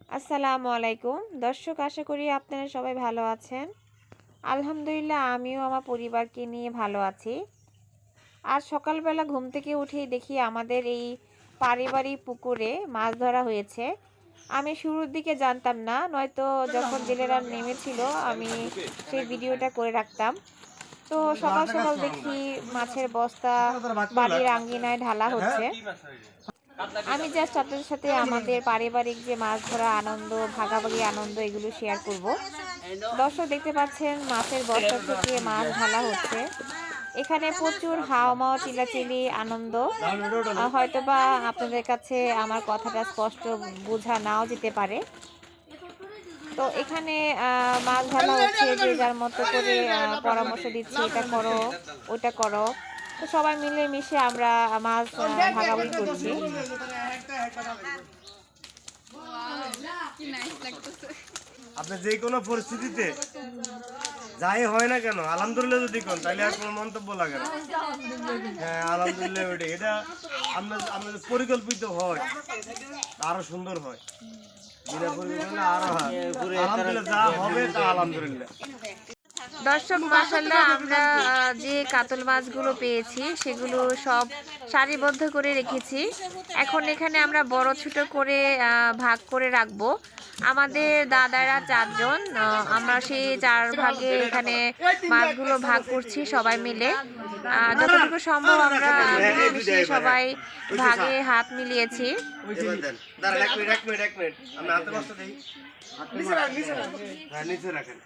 আসসালামু আলাইকুম দর্শক, আশা করি আপনারা সবাই ভালো আছেন। আলহামদুলিল্লাহ, আমিও আমার পরিবারকে নিয়ে ভালো আছি। আজ সকালবেলা ঘুম থেকে উঠেই দেখি আমাদের এই পারিবারিক পুকুরে মাছ ধরা হয়েছে। আমি শুরুর দিকে জানতাম না, নয়তো যখন জেলেরা নেমেছিল আমি সেই ভিডিওটা করে রাখতাম। তো সকাল সকাল দেখি মাছের বস্তা বাড়ির আঙ্গিনায় ঢালা হচ্ছে। আমি জাস্ট আপনাদের সাথে আমাদের পারিবারিক যে মাছ ধরা আনন্দ, ভাগাভাগি আনন্দ এগুলো শেয়ার করব। দর্শক দেখতে পাচ্ছেন মাছের বস্তা থেকে মাছ ঢালা হচ্ছে। এখানে প্রচুর হাওয়া চিল্লাচিল্লি আনন্দ। হয়তোবা আপনাদের কাছে আমার কথাটা স্পষ্ট বোঝা নাও যেতে পারে। তো এখানে মাছ ঢালা হচ্ছে, যে যার মতো করে পরামর্শ দিচ্ছে, এটা করো ওইটা করো। তো সবাই মিলে মিশে আমরা মাছ ভাগাভাগি করছি। আপনি যে কোনো পরিস্থিতিতে যাই হয় না কেন আলহামদুলিল্লাহ যদি কোন তাহলে আর কোনো মন্তব্য লাগে না। হ্যাঁ, আলহামদুলিল্লাহ এটা আমাদের পরিকল্পিত হয় আরো সুন্দর হয়। বিনা পরিকল্পনা আরো হয়। আলহামদুলিল্লাহ যা হবে তা আলহামদুলিল্লাহ। দর্শক, মাশাআল্লাহ, আমরা যে কাতল মাছগুলো পেয়েছি সেগুলো সব সারিবদ্ধ করে রেখেছি। এখন এখানে আমরা বড় ছোট করে ভাগ করে রাখবো। আমাদের দাদারা 4 জন, আমরা সেই 4 ভাগে এখানে মাছগুলো ভাগ করছি সবাই মিলে। যতটুকু সম্ভব আমরা মিলেমিশে সবাই ভাগে হাত মিলিয়েছি। নিচে রাখেন।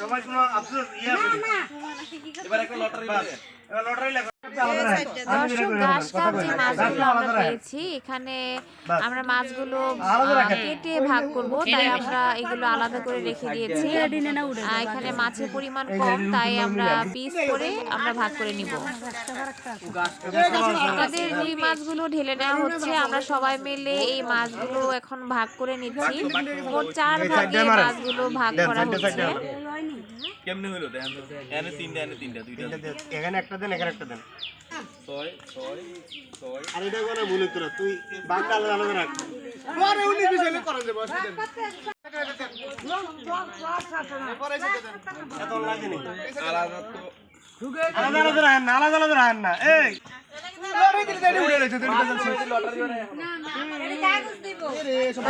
সবাই কোনো আফসোস দর্শক, ঘাস কাপ যে মাছগুলো আমরা পেয়েছি, এখানে আমরা মাছগুলো কেটে ভাগ করব, তাই আমরা এগুলো আলাদা করে রেখে দিয়েছি। এখানে মাছের পরিমাণ কম, তাই আমরা পিস করে আমরা ভাগ করে নিব। আমাদের রুই মাছগুলো ঢেলে নেওয়া হচ্ছে। আমরা সবাই মিলে এই মাছগুলো এখন ভাগ করে নিচ্ছি। মোট 4 ভাগে মাছগুলো ভাগ করা হচ্ছে। কেমনে হইলো দেখেন তো, এখানে তিনটা দুইটা এখানে একটা দেন, এখানে একটা দেন। 6 আর এটা কোন ভুল তোরা তুই বাংলা আলাদা রাখ। পরে উনি বিষয় করা যাবে অসুবিধা এত লাগে না। আলাদা তো আলাদা রাখেন না। এই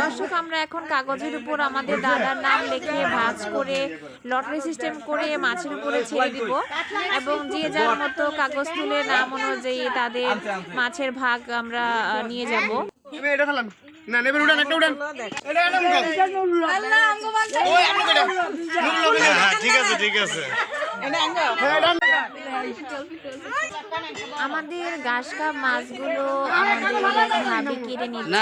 দর্শক, আমরা এখন কাগজের উপর আমাদের দাদার নাম লিখে ভাঁজ করে লটারি সিস্টেম করে মাছের উপরে ছেড়ে দিব, এবং যে যার মতো কাগজ তুলে নাম অনুযায়ী তাদের মাছের ভাগ আমরা নিয়ে যাব। না নেবেন, উড়ান একটা উড়ান। ঠিক আছে ঠিক আছে। আমাদের ঘাস কাপ মাছগুলো আমাদের ভাবে কেটে নিচ্ছি।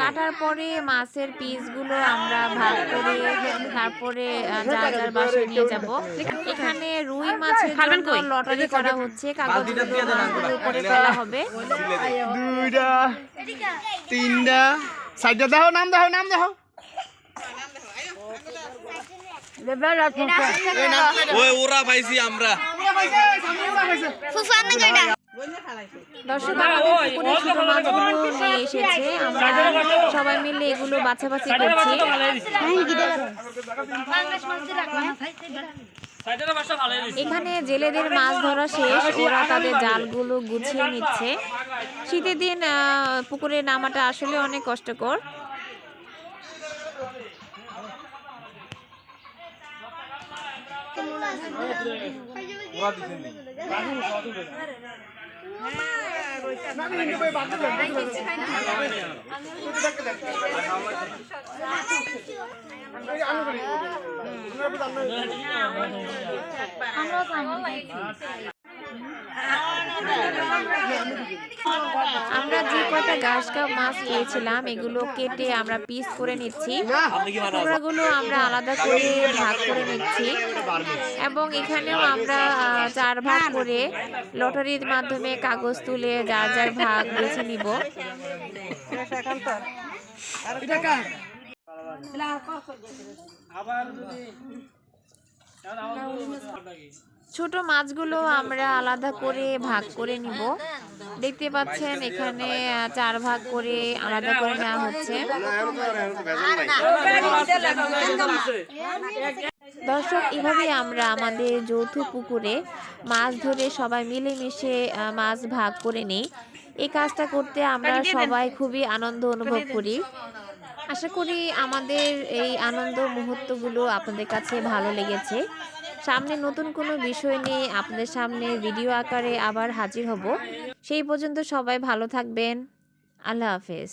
কাটার পরে মাছের পিসগুলো আমরা ভাগ করে তারপরে যার যার বাসায় নিয়ে যাব। এখানে রুই মাছের জন্য লটারি করা হচ্ছে, কাগজগুলো মাছগুলোর উপরে ফেলা হবে। 2টা 3টা 4টা দাও, নাম দাও নাম দাও। ওই ওরা পাইছি আমরা। দর্শক, আমাদের পুকুরে ছোট মাছগুলো নিয়ে এসেছে, আমরা সবাই মিলে এগুলো বাছাবাছি করছি। এখানে জেলেদের মাছ ধরা শেষ, ওরা তাদের জালগুলো গুছিয়ে নিচ্ছে। শীতের দিন পুকুরে নামাটা আসলে অনেক কষ্টকর। আমরা যে কয়টা ঘাস কাপ মাছ পেয়েছিলাম এগুলো কেটে আমরা পিস করে নিচ্ছি। টুকরাগুলো আমরা আলাদা করে ভাগ করে নিচ্ছি এবং এখানেও আমরা 4 ভাগ করে লটারির মাধ্যমে কাগজ তুলে যার যার ভাগ বেছে নিব। ছোট মাছগুলো আমরা আলাদা করে ভাগ করে নিব। দেখতে পাচ্ছেন এখানে 4 ভাগ করে আলাদা করে নেওয়া হচ্ছে। দর্শক, এভাবেই আমরা আমাদের যৌথ পুকুরে মাছ ধরে সবাই মিলেমিশে মাছ ভাগ করে নিই। এই কাজটা করতে আমরা সবাই খুবই আনন্দ অনুভব করি। আশা করি আমাদের এই আনন্দ মুহূর্তগুলো আপনাদের কাছে ভালো লেগেছে। সামনে নতুন কোনো বিষয় নিয়ে আপনাদের সামনে ভিডিও আকারে আবার হাজির হব। সেই পর্যন্ত সবাই ভালো থাকবেন। আল্লাহ হাফেজ।